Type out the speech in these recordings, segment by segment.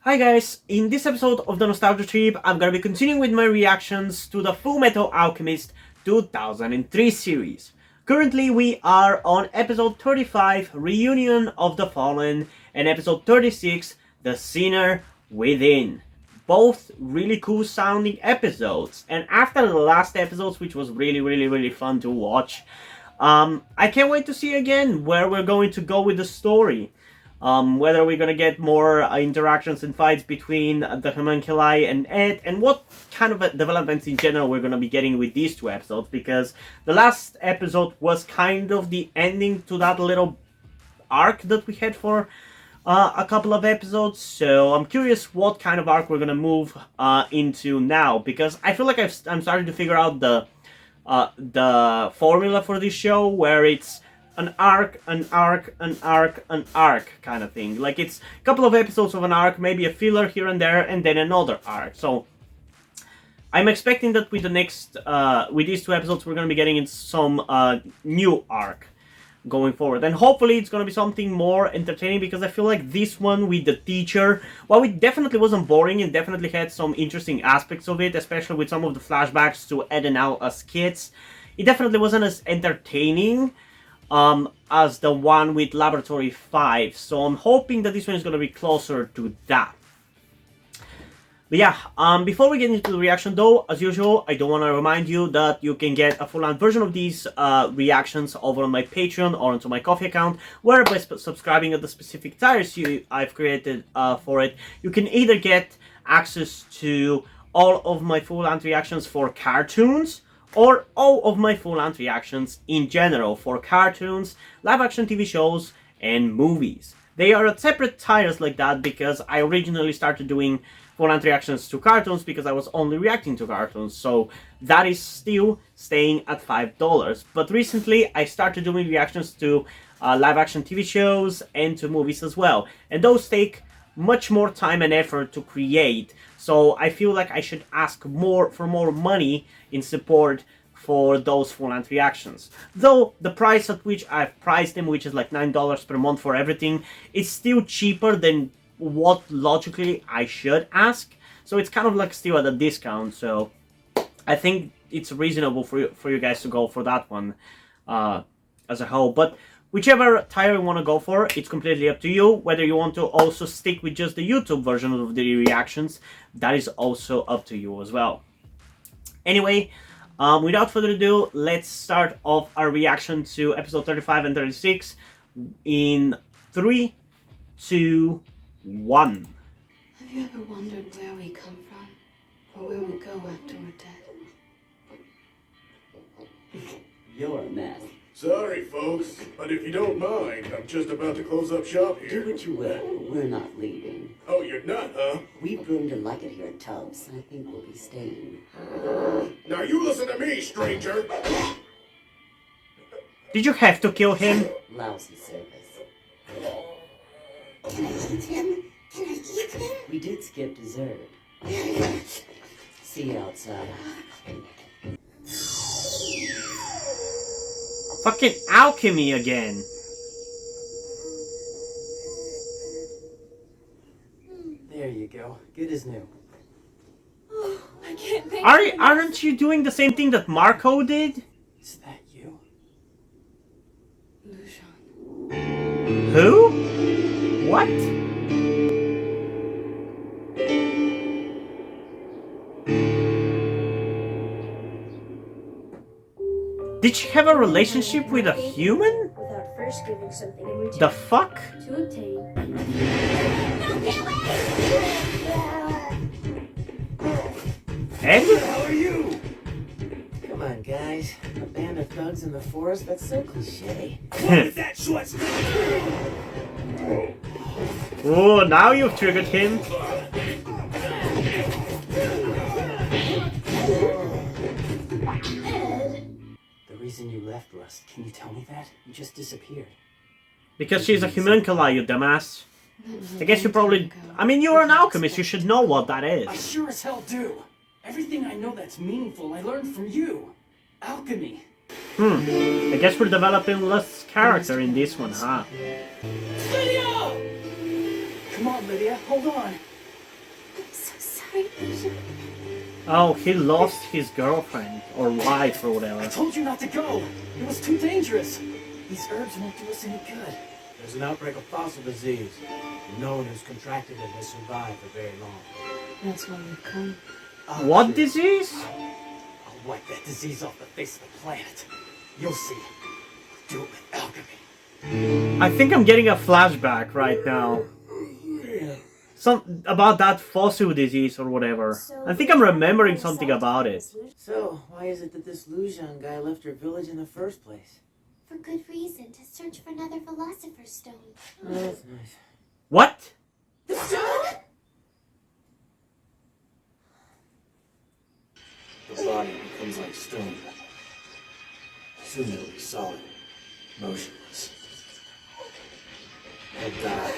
Hi guys, in this episode of the Nostalgia Trip, I'm gonna be continuing with my reactions to the Fullmetal Alchemist 2003 series. Currently we are on episode 35, Reunion of the Fallen, and episode 36, The Sinner Within. Both really cool sounding episodes, and after the last episodes, which was really fun to watch, I can't wait to see again where we're going to go with the story. Whether we're gonna get more interactions and fights between the homunculi and Ed, and what kind of developments in general we're gonna be getting with these two episodes, because the last episode was kind of the ending to that little arc that we had for a couple of episodes. So I'm curious what kind of arc we're gonna move into now, because I feel like I'm starting to figure out the formula for this show, where it's an arc kind of thing. Like, it's a couple of episodes of an arc, maybe a filler here and there, and then another arc. So I'm expecting that with the next, with these two episodes, we're going to be getting into some new arc going forward. And hopefully it's going to be something more entertaining, because I feel like this one with the teacher, while it definitely wasn't boring and definitely had some interesting aspects of it, especially with some of the flashbacks to Ed and Al as kids, it definitely wasn't as entertaining as the one with Laboratory 5, so I'm hoping that this one is going to be closer to that. But yeah, before we get into the reaction though, as usual, I do want to remind you that you can get a full-length version of these reactions over on my Patreon or onto my Coffee account, where by subscribing at the specific tiers I've created for it, you can either get access to all of my full-length reactions for cartoons, or all of my full-length reactions in general for cartoons, live-action TV shows, and movies. They are at separate tiers like that because I originally started doing full-length reactions to cartoons because I was only reacting to cartoons, so that is still staying at $5. But recently I started doing reactions to live-action TV shows and to movies as well, and those take much more time and effort to create, so I feel like I should ask for more money in support for those full-length reactions. Though the price at which I've priced them, which is like $9 per month for everything, is still cheaper than what logically I should ask, so it's kind of like still at a discount, so I think it's reasonable for you guys to go for that one as a whole. But whichever tier you want to go for, it's completely up to you. Whether you want to also stick with just the YouTube version of the reactions, that is also up to you as well. Anyway, without further ado, let's start off our reaction to episode 35 and 36 in 3, 2, 1. Have you ever wondered where we come from, or where we go after we're dead? You're a mess. Sorry, folks, but if you don't mind, I'm just about to close up shop here. Do what you will. We're not leaving. Oh, you're not, huh? We've grown to like it here at Tubbs. I think we'll be staying. Now you listen to me, stranger. Did you have to kill him? Lousy service. Can I eat him? Can I eat him? We did skip dessert. See you outside. Fucking alchemy again. There you go. Good as new. Oh, I can't think. Aren't you doing the same thing that Marco did? Is that you? Lucian. Who? What? Did she have a relationship with a human? Without first giving something in return. The fuck? To obtain. Ed? How are you? Come on, guys. A band of thugs in the forest? That's so cliche. What is that short? Oh, now you've triggered him. The reason you left, Rust, can you tell me that? You just disappeared. Because she's a homunculi, you dumbass. I guess you probably... I mean, you're an alchemist, you should know what that I is. sure as hell do. Everything I know that's meaningful, I learned from you. Alchemy. I guess we're developing less character in this one, huh? Lydia! Come on, Lydia, hold on. right, Lucian? Oh, he lost his girlfriend or wife or I whatever. told you not to go. It was too dangerous. These herbs won't do us any good. There's an outbreak of fossil disease. No one who's contracted it has survived for very long. That's why we've come. Oh, What shit. disease? I'll wipe that disease off the face of the planet. You'll see. I'll do it with alchemy. I think I'm getting a flashback right now. Some about that fossil disease or whatever. I think I'm remembering something about it. So, why is it that this Lujan guy left your village in the first place? For good reason, to search for another Philosopher's Stone. Oh, that's nice. What? The stone? The body becomes like stone. Soon it'll be solid, motionless. It'll die.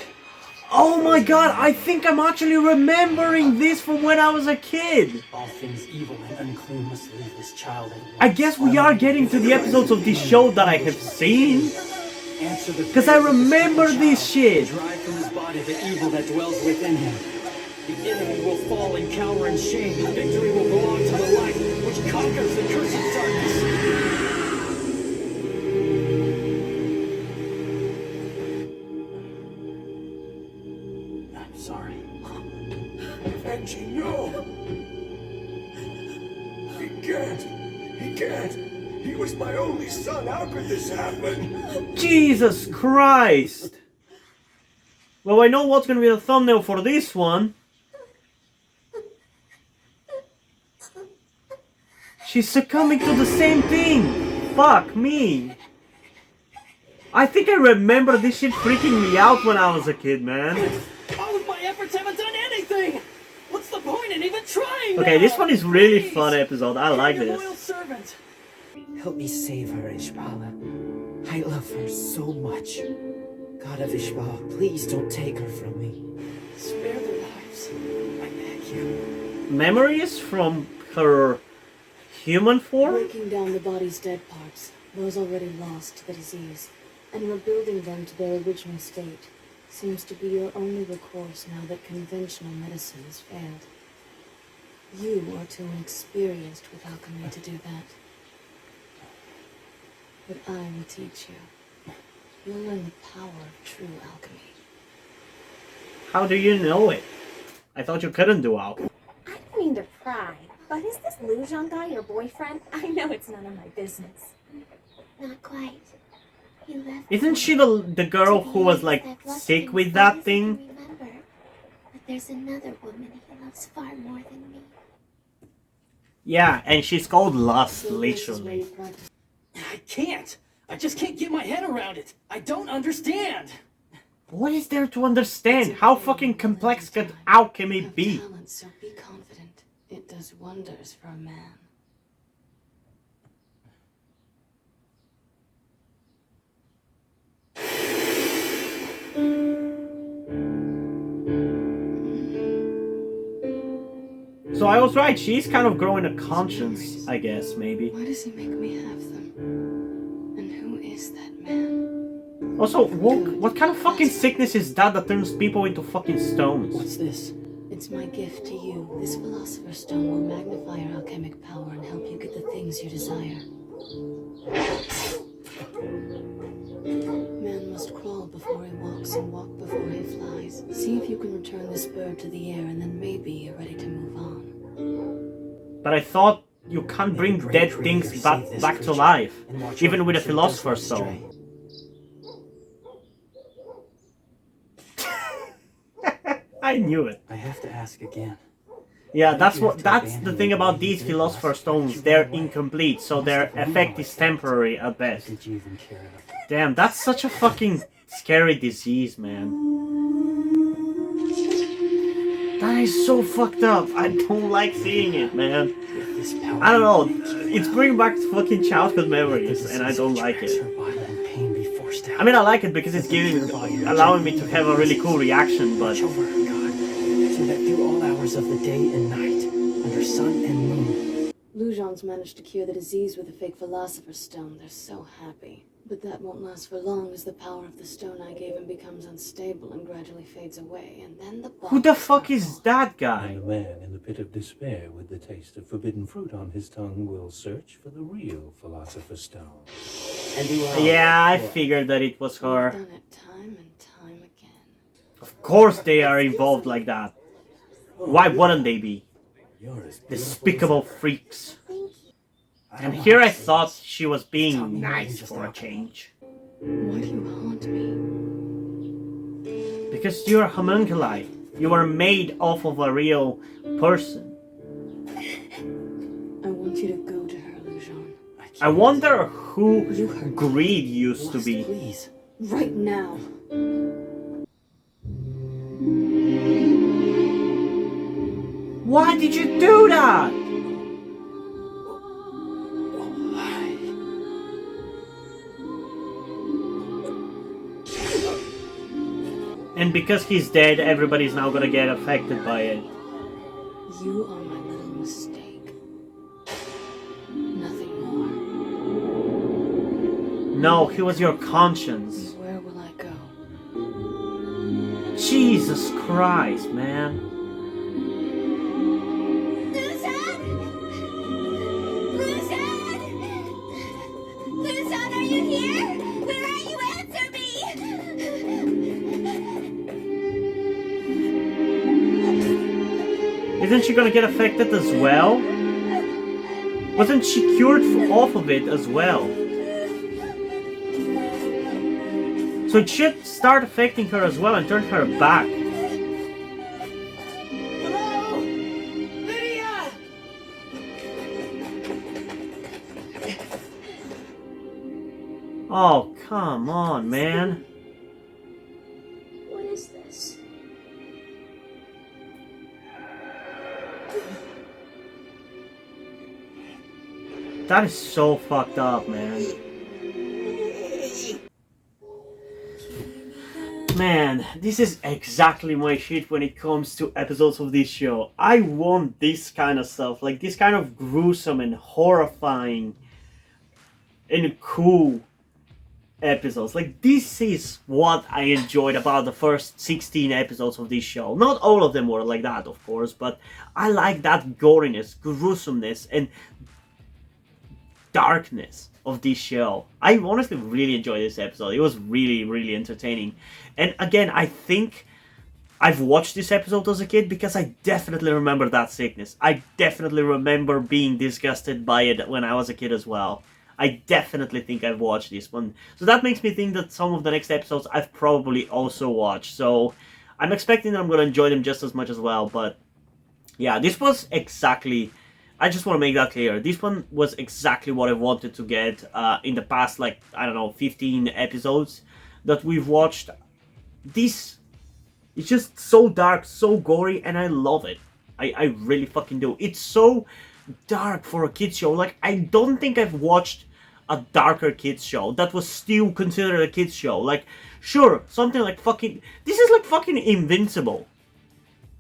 Oh my god, I think I'm actually remembering this from when I was a kid. All things evil and unclean must leave this child at once. I guess we are getting to the episodes of this show that I have seen. Answer the Because I prayers of this remember child. this shit. Drive from his body the evil that dwells within him. The enemy will fall in cower and shame. Victory will belong to the light which conquers the curse of darkness. I'm sorry. Benji, no! He can't! He can't! He was my only son! How could this happen? Jesus Christ. Well, I know what's gonna be the thumbnail for this one. She's succumbing to the same thing. Fuck me. I think I remember this shit freaking me out when I was a kid, man. All of my efforts haven't done anything! What's the point in even trying? Okay, now? this one is really Please. fun episode. I like I'm your loyal this. servant. Help me save her, Ishbala. I love her so much. God of Ishbal, please don't take her from me. Spare their lives. I beg you. Memories from her human form? Breaking down the body's dead parts, those already lost to the disease, and rebuilding them to their original state, seems to be your only recourse now that conventional medicine has failed. You are too inexperienced with alchemy to do that. But I will teach you. You'll learn the power of true alchemy. How do you know it? I thought you couldn't do alchemy. I don't mean to pry, but is this Lujan guy your boyfriend? I know it's none of my business. Not quite. He left. Isn't she the girl who was like sick with that thing? Remember, but there's another woman he loves far more than me. Yeah, and she's called Lust, So this is where literally. you practice. I can't. I just can't get my head around it. I don't understand. What is there to understand? How fucking complex could alchemy You have be? talent, so be confident. It does wonders for a man. So I was right, she's kind of growing a conscience, I guess, maybe. Why does he make me have them? And who is that man? Also, what kind of fucking sickness is that that turns people into fucking stones? What's this? It's my gift to you. This Philosopher's Stone will magnify your alchemic power and help you get the things you desire. Man must crawl before he walks and walk before he flies. See if you can return this bird to the air and then maybe you're ready to move on. But I thought you can't bring dead things back to life, even with a Philosopher's Stone. I knew it. I have to ask again. Yeah, that's the thing about these Philosopher's Stones. They're incomplete, so their effect is temporary at best. Did you even care enough? Damn, that's such a fucking scary disease, man. That is so fucked up. I don't like seeing it, man. With this power, I don't know. It's bringing back fucking childhood memories, and I don't like it. I mean, I like it because it's allowing me to have a really cool reaction, but Watch over her, God, so that through all hours of the day and night, under sun and moon, Lujan's managed to cure the disease with a fake Philosopher's Stone. They're so happy. But that won't last for long as the power of the stone I gave him becomes unstable and gradually fades away, and then the Who the fuck is that guy? And the man in the pit of despair with the taste of forbidden fruit on his tongue will search for the real Philosopher's Stone. And you are. Yeah, I figured that it was We've her. done it time and time again. Of course they are involved like that. Why wouldn't they be? You're as beautiful Despicable freaks. as And here I thought she was being nice for a change. Why do you haunt me? Because you're homunculi. You are made off of a real person. I want you to go to her, Lujan. I wonder who You heard Greed used to Lust, be. Please. Right now. Why did you do that? And because he's dead, everybody's now gonna get affected by it. You are my little mistake. Nothing more. No, he was your conscience. Where will I go? Jesus Christ, man. Luzon! Luzon! Luzon, are you here? Where are you? Answer me! Isn't she gonna get affected as well? Wasn't she cured off of it as well? So it should start affecting her as well and turn her back. Hello? Lydia! Oh, come on, man. What is this? That is so fucked up, man. Man, this is exactly my shit when it comes to episodes of this show. I want this kind of stuff, like this kind of gruesome and horrifying and cool episodes. Like, this is what I enjoyed about the first 16 episodes of this show. Not all of them were like that, of course, but I like that goriness, gruesomeness, and darkness of this show. I honestly really enjoyed this episode. It was really, really entertaining. And again, I think I've watched this episode as a kid because I definitely remember that sickness. I definitely remember being disgusted by it when I was a kid as well. I definitely think I've watched this one. So that makes me think that some of the next episodes I've probably also watched. So I'm expecting that I'm going to enjoy them just as much as well. But yeah, this was exactly... I just want to make that clear. This one was exactly what I wanted to get in the past, like, I don't know, 15 episodes that we've watched. This is just so dark, so gory, and I love it. I really fucking do. It's so dark for a kids show. Like, I don't think I've watched a darker kids show that was still considered a kids show. Like, sure, something like fucking... This is like fucking Invincible.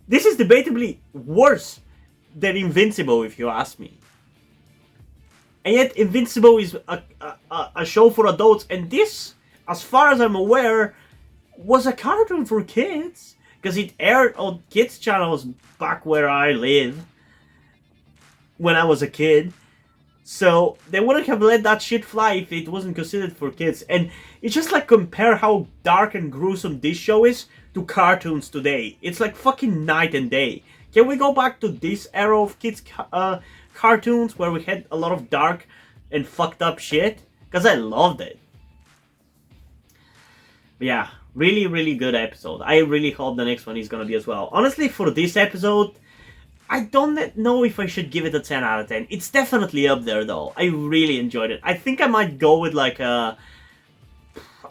This is debatably worse than Invincible, if you ask me. And yet Invincible is a show for adults, and this, as far as I'm aware, was a cartoon for kids, because it aired on kids channels back where I live when I was a kid. So they wouldn't have let that shit fly if it wasn't considered for kids. And it's just like, compare how dark and gruesome this show is to cartoons today. It's like fucking night and day. Can we go back to this era of kids cartoons where we had a lot of dark and fucked up shit? Because I loved it. But yeah, really, really good episode. I really hope the next one is going to be as well. Honestly, for this episode, I don't know if I should give it a 10 out of 10. It's definitely up there though. I really enjoyed it. I think I might go with like a...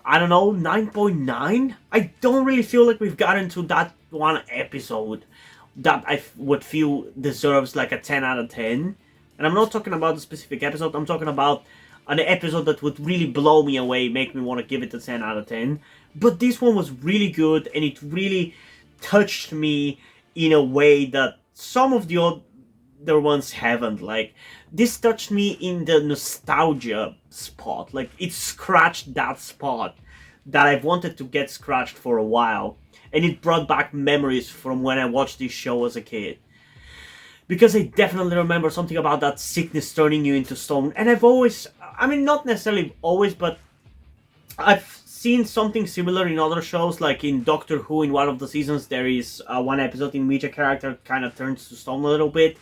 I don't know, 9.9? I don't really feel like we've gotten to that one episode that I would feel deserves like a 10 out of 10. And I'm not talking about the specific episode, I'm talking about an episode that would really blow me away, make me want to give it a 10 out of 10. But this one was really good, and it really touched me in a way that some of the other ones haven't. Like, this touched me in the nostalgia spot. Like, it scratched that spot that I've wanted to get scratched for a while. And it brought back memories from when I watched this show as a kid. Because I definitely remember something about that sickness turning you into stone. And I've always, I mean, not necessarily always, but I've seen something similar in other shows. Like in Doctor Who, in one of the seasons, there is one episode in which a character kind of turns to stone a little bit.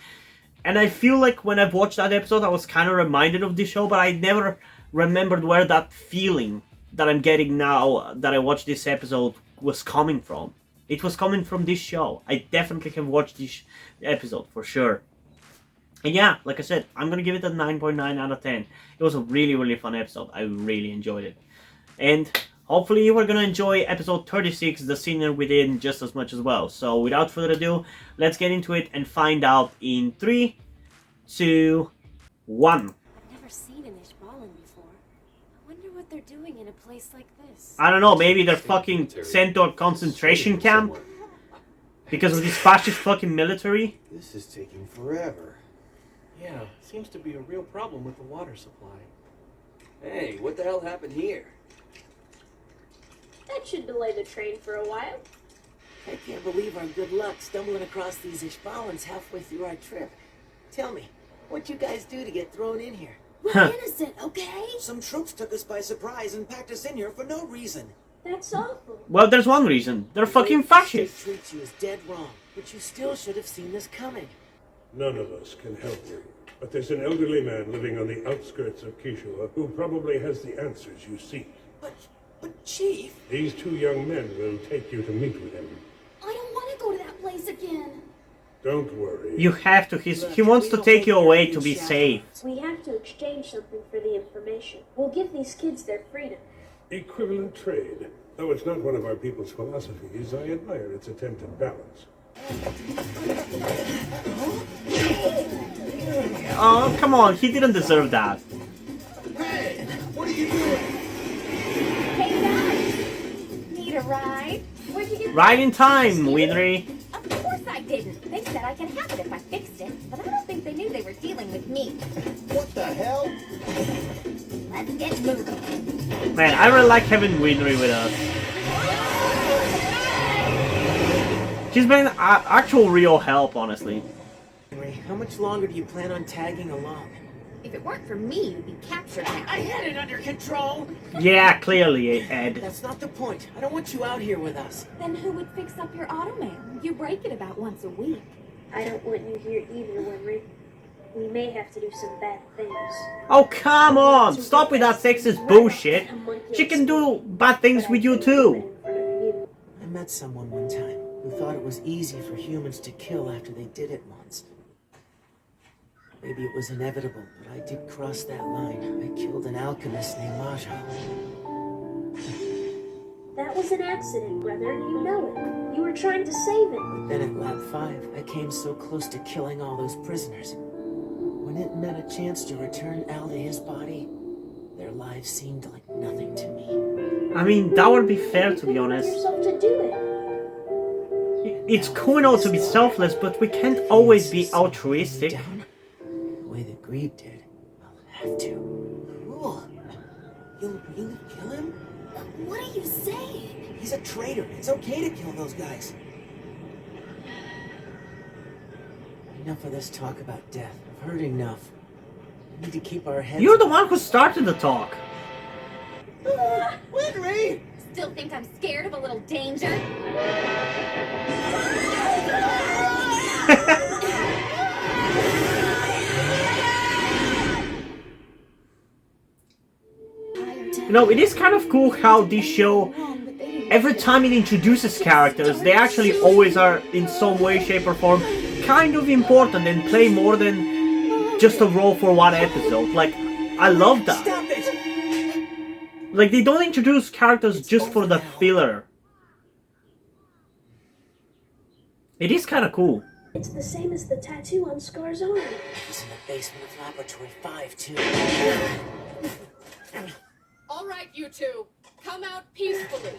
And I feel like when I've watched that episode, I was kind of reminded of this show, but I never remembered where that feeling that I'm getting now that I watched this episode was coming from. It was coming from this show. I definitely have watched this episode for sure. And yeah, like I said, I'm gonna give it a 9.9 out of 10. It was a really, really fun episode. I really enjoyed it. And hopefully you are gonna enjoy episode 36, The Sinner Within, just as much as well. So without further ado, let's get into it and find out in 3, 2, 1. I've never seen an Ishbalan before. I wonder what they're doing in a place like this. I don't know, maybe they're fucking sent to a concentration camp because of this fascist fucking military. This is taking forever. Yeah, seems to be a real problem with the water supply. Hey, what the hell happened here? That should delay the train for a while. I can't believe our good luck stumbling across these Ishbalans halfway through our trip. Tell me, what'd you guys do to get thrown in here? We're innocent, okay? Some troops took us by surprise and packed us in here for no reason. That's awful. Well, there's one reason. They're fucking fascists. They treat you as dead wrong, but you still should have seen this coming. None of us can help you, but there's an elderly man living on the outskirts of Kishua who probably has the answers you seek. But Chief... These two young men will take you to meet with him. I don't want to go to that place again. Don't worry. You have to. He wants to take you away to be safe. We have to exchange something for the information. We'll give these kids their freedom. Equivalent trade. Though it's not one of our people's philosophies, I admire its attempt at balance. Oh, come on. He didn't deserve that. Hey, what are you doing? Hey guys! Need a ride? Where'd you get Right in time, Winry. Of course I didn't. They said I could have it if I fixed it, but I don't think they knew they were dealing with me. What the hell? Let's get moving. Man, I really like having Winry with us. She's been actual real help, honestly. Henry, how much longer do you plan on tagging along? If it weren't for me, you'd be captured now. I had it under control! Yeah, clearly, Ed. That's not the point. I don't want you out here with us. Then who would fix up your automail? You break it about once a week. I don't want you here either, Winry. We may have to do some bad things. Oh, come on! Stop with that sexist bullshit. She can do bad things with you too. I met someone one time who thought it was easy for humans to kill after they did it once. Maybe it was inevitable, but I did cross that line. I killed an alchemist named Maja. That was an accident, brother. You know it. You were trying to save it. But then at Lab 5, I came so close to killing all those prisoners. When it meant a chance to return Al to his body, their lives seemed like nothing to me. I mean, that would be fair, to be honest. Yourself to do it. It's cool now to be selfless, but we can't always be altruistic. Down, the way that Grebe did, I'll have to. Cool. You'll really kill him? What are you saying? He's a traitor. It's okay to kill those guys. Enough of this talk about death. I've heard enough. We need to keep our heads... You're the one who started the talk. Winry! Still think I'm scared of a little danger? You know, it is kind of cool how this show, every time it introduces characters, they actually always are, in some way, shape or form, kind of important and play more than just a role for one episode. Like, I love that. Stop it! Like, they don't introduce characters just for the filler. It is kind of cool. It's the same as the tattoo on Scar's arm. It was in the basement of Laboratory 5, too. All right, you two. Come out peacefully.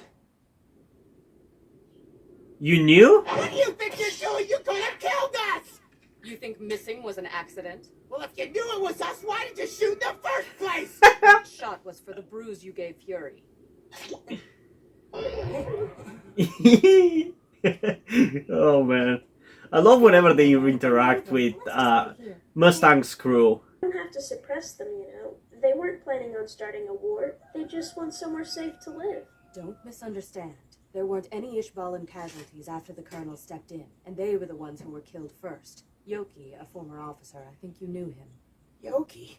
You knew? What do you think you're doing? You could have killed us! You think missing was an accident? Well, if you knew it was us, why did you shoot in the first place? That shot was for the bruise you gave Fury. Oh man, I love whenever they interact with Mustang's crew. You don't have to suppress them, you know. They weren't planning on starting a war. They just want somewhere safe to live. Don't misunderstand. There weren't any Ishbalan casualties after the colonel stepped in, and they were the ones who were killed first. Yoki, a former officer, I think you knew him. Yoki?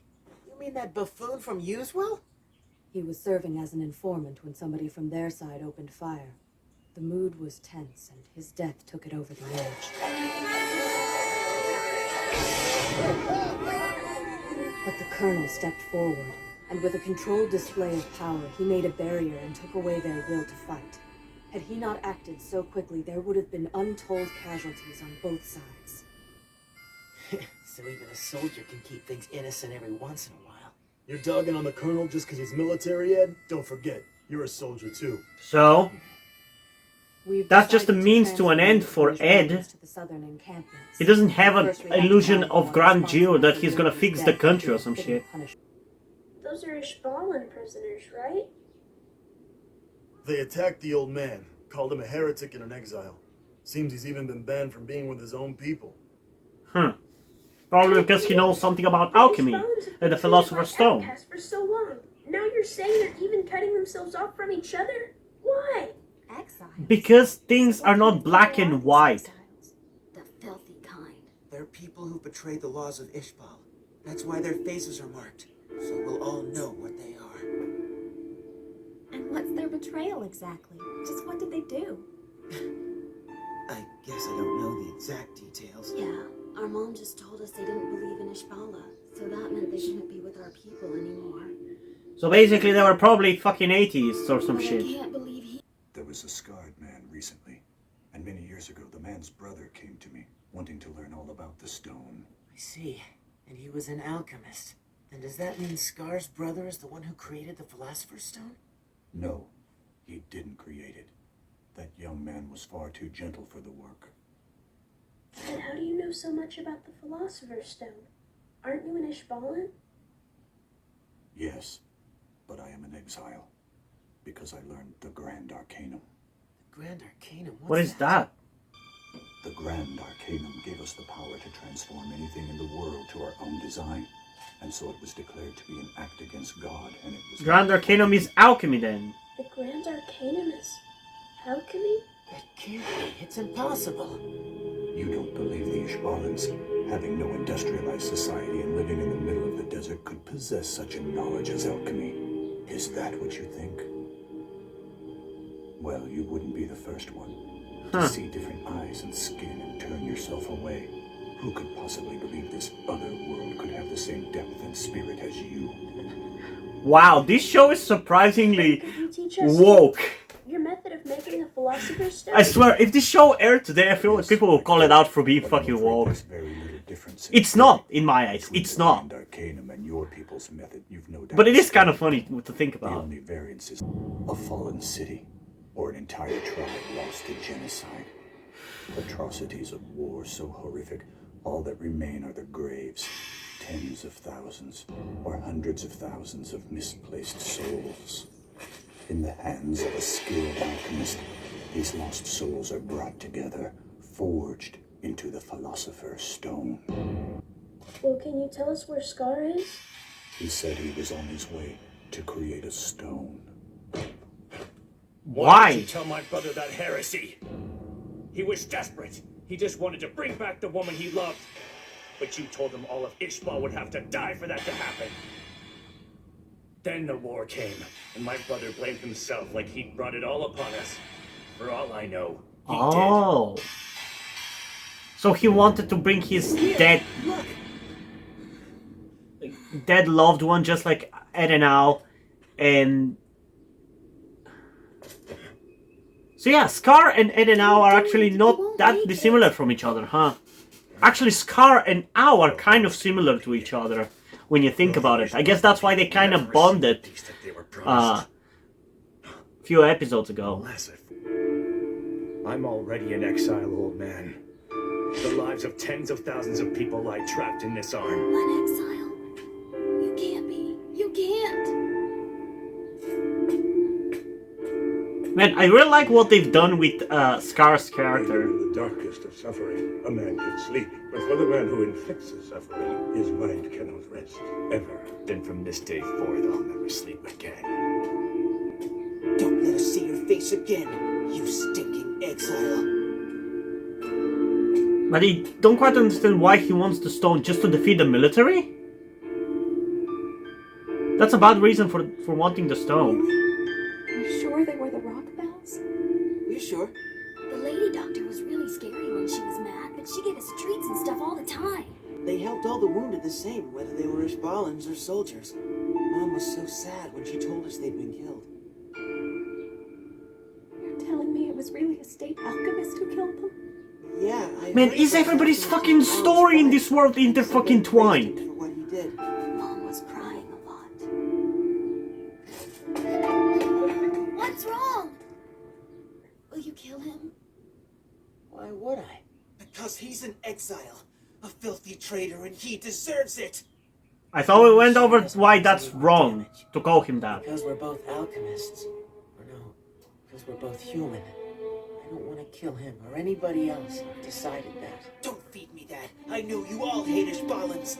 You mean that buffoon from Uswell? He was serving as an informant when somebody from their side opened fire. The mood was tense, and his death took it over the edge. But the colonel stepped forward, and with a controlled display of power, he made a barrier and took away their will to fight. Had he not acted so quickly, there would have been untold casualties on both sides. So even a soldier can keep things innocent every once in a while. You're dogging on the colonel just because he's military, Ed? Don't forget, you're a soldier too. So, that's just a means to an end for Ed. He doesn't have an illusion of grandeur that he's gonna fix the country or some shit. Those are Ishbalan prisoners, right? They attacked the old man, called him a heretic and an exile. Seems he's even been banned from being with his own people. Probably because he knows something about alchemy and the Philosopher's Stone. For so long. Now you're saying they're even cutting themselves off from each other? Why? Exiles. Because things are not black and white. The filthy kind. They're people who betrayed the laws of Ishbal. That's why their faces are marked. So we'll all know what they are. And what's their betrayal exactly? Just what did they do? I guess I don't know the exact details. Yeah, our mom just told us they didn't believe in Ishbala, so that meant they shouldn't be with our people anymore. So basically they were probably fucking atheists or some But shit. I can't believe he... There was a scarred man recently, and many years ago the man's brother came to me, wanting to learn all about the stone. I see. And he was an alchemist. Then does that mean Scar's brother is the one who created the Philosopher's Stone? No, he didn't create it. That young man was far too gentle for the work. Then how do you know so much about the Philosopher's Stone? Aren't you an Ishbalan? Yes, but I am an exile, because I learned the Grand Arcanum. The Grand Arcanum? What is that? The Grand Arcanum gave us the power to transform anything in the world to our own design, and so it was declared to be an act against God, and it was... Grand Arcanum is alchemy then. The Grand Arcanum is alchemy? It can't be. It's impossible. You don't believe the Ishbalans, having no industrialized society and living in the middle of the desert, could possess such a knowledge as alchemy. Is that what you think? Well, you wouldn't be the first one. To see different eyes and skin and turn yourself away. Who could possibly believe this other world could have the same depth and spirit as you? Wow, this show is surprisingly Could you teach us woke. your method of making a Philosopher's Stone? I swear, if this show aired today, I feel like people will call it out for being fucking woke. It's not, in my eyes. It's not. Arcanum and your people's method, you've no doubt. But it is kind of funny to think The about. only variance is a fallen city, or an entire tribe lost to genocide. Atrocities of war so horrific, all that remain are the graves. Tens of thousands, or hundreds of thousands of misplaced souls. In the hands of a skilled alchemist, these lost souls are brought together, forged into the Philosopher's Stone. Well, can you tell us where Scar is? He said he was on his way to create a stone. Why did you tell my brother that heresy? He was desperate. He just wanted to bring back the woman he loved. But you told him all of Ishbal would have to die for that to happen. Then the war came, and my brother blamed himself like he'd brought it all upon us. For all I know, he did. So he wanted to bring his dead loved one, just like Ed and Al, and so yeah, Scar and Ed and Al are actually not that dissimilar from each other, huh? Actually, Scar and Al are kind of similar to each other when you think about it. I guess that's why they kind of bonded a few episodes ago. I'm already an exile, old man. The lives of tens of thousands of people lie trapped in this arm. An exile? You can't be. You can't. Man, I really like what they've done with Scar's character. Even in the darkest of suffering, a man can sleep. But for the man who inflicts the suffering, his mind cannot rest, ever. Then from this day forth, I'll never sleep again. Don't let us see your face again, you stinking exile. But I don't quite understand why he wants the stone, just to defeat the military? That's a bad reason for wanting the stone. Are you sure they were the rock bells? You sure? The lady doctor was really scary when she was mad, but she gave us treats and stuff all the time. They helped all the wounded the same, whether they were Ishbalans or soldiers. Mom was so sad when she told us they'd been killed. You're telling me it was really a state alchemist who killed them? Yeah, I Man, heard is that everybody's Alchemist fucking was story in this world Then interfucking-twined? praised him for what he did. Mom was crying a lot. What's wrong? Will you kill him? Why would I? Because he's an exile. A filthy traitor, and he deserves it! I thought we went over why that's wrong to call him that. Because we're both alchemists. Or no, because we're both human. I don't want to kill him or anybody else. I've decided that. Don't feed me that. I knew you all hate Ishbalans.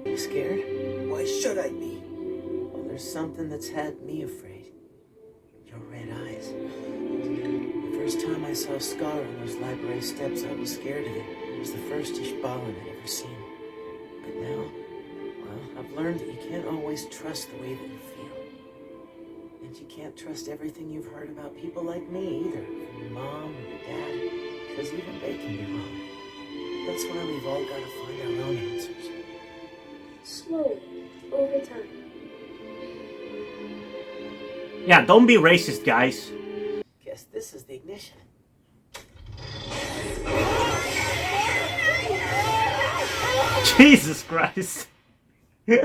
You scared? Why should I be? Well, there's something that's had me afraid. Your red eyes. The first time I saw Scar on those library steps, I was scared of him. He was the first Ishbalan I'd ever seen. But now, well, I've learned that you can't always trust the way that you feel. And you can't trust everything you've heard about people like me either. From your mom or your dad. Because even they can be wrong. That's why we've all got to find our own answers. Slowly, over time. Yeah, don't be racist, guys. Guess this is the ignition. Jesus Christ. I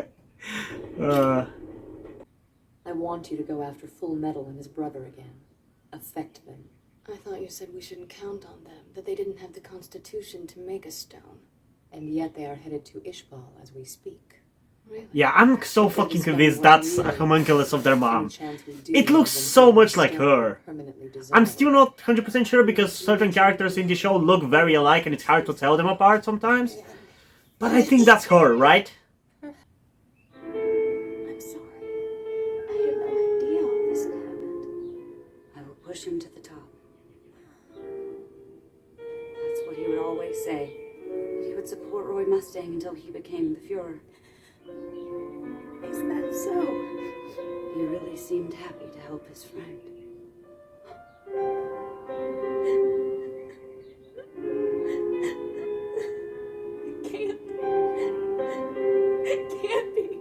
want you to go after Fullmetal and his brother again. Affect them. I thought you said we shouldn't count on them, that they didn't have the constitution to make a stone. And yet they are headed to Ishbal as we speak. Really? Yeah, I'm so fucking convinced that's a homunculus of their mom. It looks so much like her. I'm still not 100% sure because certain characters in the show look very alike and it's hard to tell them apart sometimes. But I think that's her, right? I'm sorry. I had no idea all this had happened. I will push him to the top. That's what he would always say. He would support Roy Mustang until he became the Fuhrer. Is that so? He really seemed happy to help his friend. It can't be.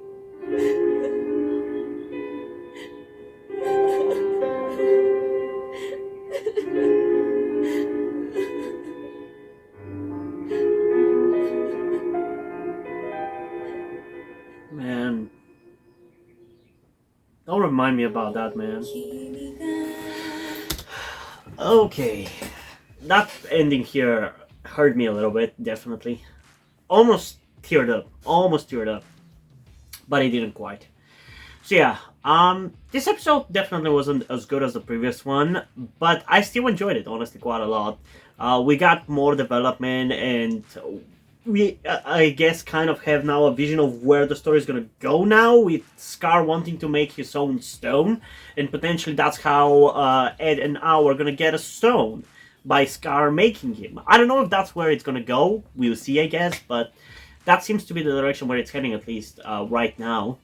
Man. Don't remind me about that, man. Okay. That ending here hurt me a little bit, definitely. Almost teared up. But I didn't quite. So yeah, this episode definitely wasn't as good as the previous one, but I still enjoyed it, honestly, quite a lot. We got more development, and we, I guess, kind of have now a vision of where the story is going to go now, with Scar wanting to make his own stone, and potentially that's how Ed and Al are going to get a stone, by Scar making him. I don't know if that's where it's going to go, we'll see, I guess, but that seems to be the direction where it's heading, at least right now.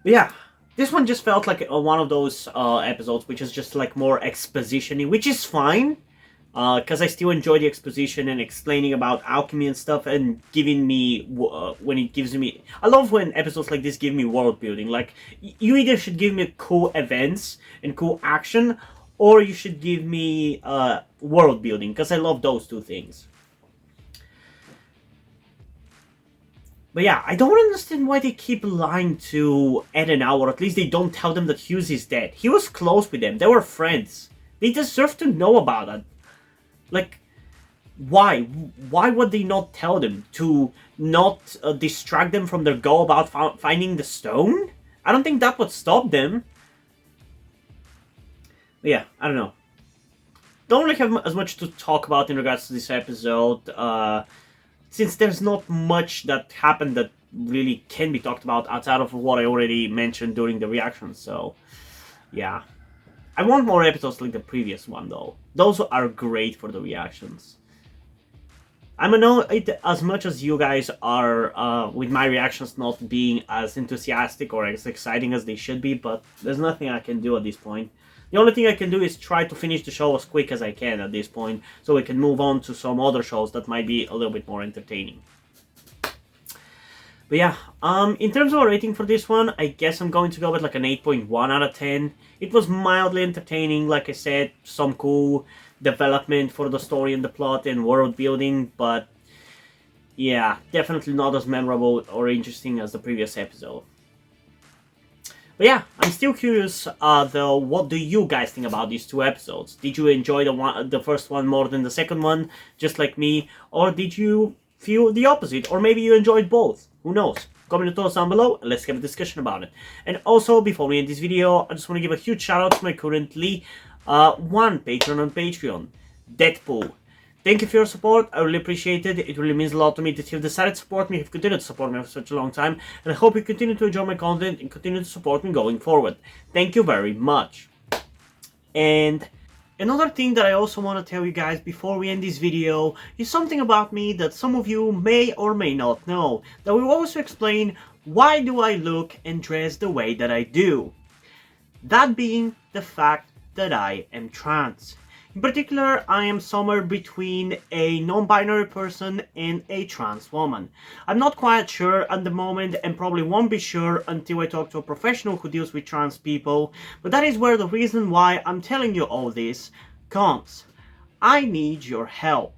But yeah, this one just felt like one of those episodes which is just like more exposition-y, which is fine, because I still enjoy the exposition and explaining about alchemy and stuff, and giving me, when it gives me... I love when episodes like this give me world building. Like, you either should give me cool events and cool action, or you should give me world building, because I love those two things. But yeah, I don't understand why they keep lying to Ed and Al, or at least they don't tell them that Hughes is dead. He was close with them, they were friends. They deserve to know about it. Like, Why? Why would they not tell them to not distract them from their goal about finding the stone? I don't think that would stop them. But yeah, I don't know. Don't really have as much to talk about in regards to this episode, since there's not much that happened that really can be talked about outside of what I already mentioned during the reaction, so yeah. I want more episodes like the previous one, though. Those are great for the reactions. I don't know as much as you guys are with my reactions not being as enthusiastic or as exciting as they should be, but there's nothing I can do at this point. The only thing I can do is try to finish the show as quick as I can at this point, so we can move on to some other shows that might be a little bit more entertaining. But yeah, in terms of a rating for this one, I guess I'm going to go with like an 8.1 out of 10. It was mildly entertaining, like I said, some cool development for the story and the plot and world building, but yeah, definitely not as memorable or interesting as the previous episode. But yeah, I'm still curious, though, what do you guys think about these two episodes? Did you enjoy the first one more than the second one, just like me, or did you feel the opposite, or maybe you enjoyed both? Who knows? Comment your thoughts down below and let's have a discussion about it. And also, before we end this video, I just want to give a huge shout out to my currently one patron on Patreon, Deadpool. Thank you for your support, I really appreciate it. It really means a lot to me that you've decided to support me, you've continued to support me for such a long time, and I hope you continue to enjoy my content and continue to support me going forward. Thank you very much. And another thing that I also want to tell you guys before we end this video is something about me that some of you may or may not know, that will also explain why do I look and dress the way that I do. That being the fact that I am trans. In particular, I am somewhere between a non-binary person and a trans woman. I'm not quite sure at the moment and probably won't be sure until I talk to a professional who deals with trans people, but that is where the reason why I'm telling you all this comes. I need your help.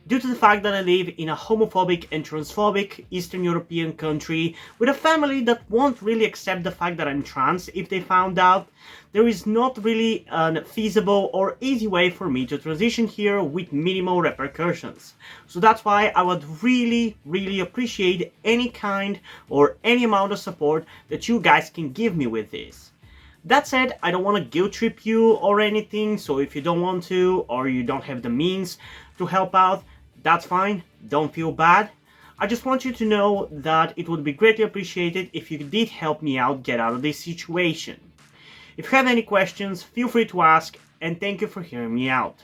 Due to the fact that I live in a homophobic and transphobic Eastern European country with a family that won't really accept the fact that I'm trans if they found out, there is not really a feasible or easy way for me to transition here with minimal repercussions. So that's why I would really appreciate any kind or any amount of support that you guys can give me with this. That said, I don't want to guilt trip you or anything, so if you don't want to or you don't have the means to help out, that's fine, don't feel bad. I just want you to know that it would be greatly appreciated if you did help me out get out of this situation. If you have any questions, feel free to ask, and thank you for hearing me out.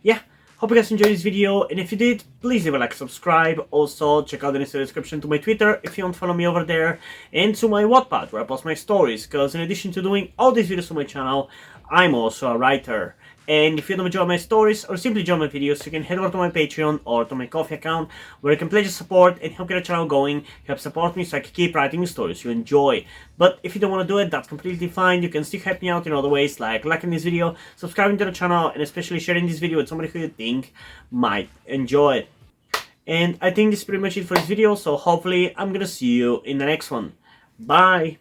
Yeah, hope you guys enjoyed this video, and if you did, please leave a like, subscribe. Also, check out the description to my Twitter if you want to follow me over there, and to my Wattpad where I post my stories, because in addition to doing all these videos on my channel, I'm also a writer. And if you don't enjoy my stories or simply enjoy my videos, you can head over to my Patreon or to my Ko-fi account where you can pledge your support and help get the channel going, help support me so I can keep writing the stories you enjoy. But if you don't want to do it, that's completely fine. You can still help me out in other ways like liking this video, subscribing to the channel, and especially sharing this video with somebody who you think might enjoy it. And I think this is pretty much it for this video, so hopefully I'm gonna see you in the next one. Bye!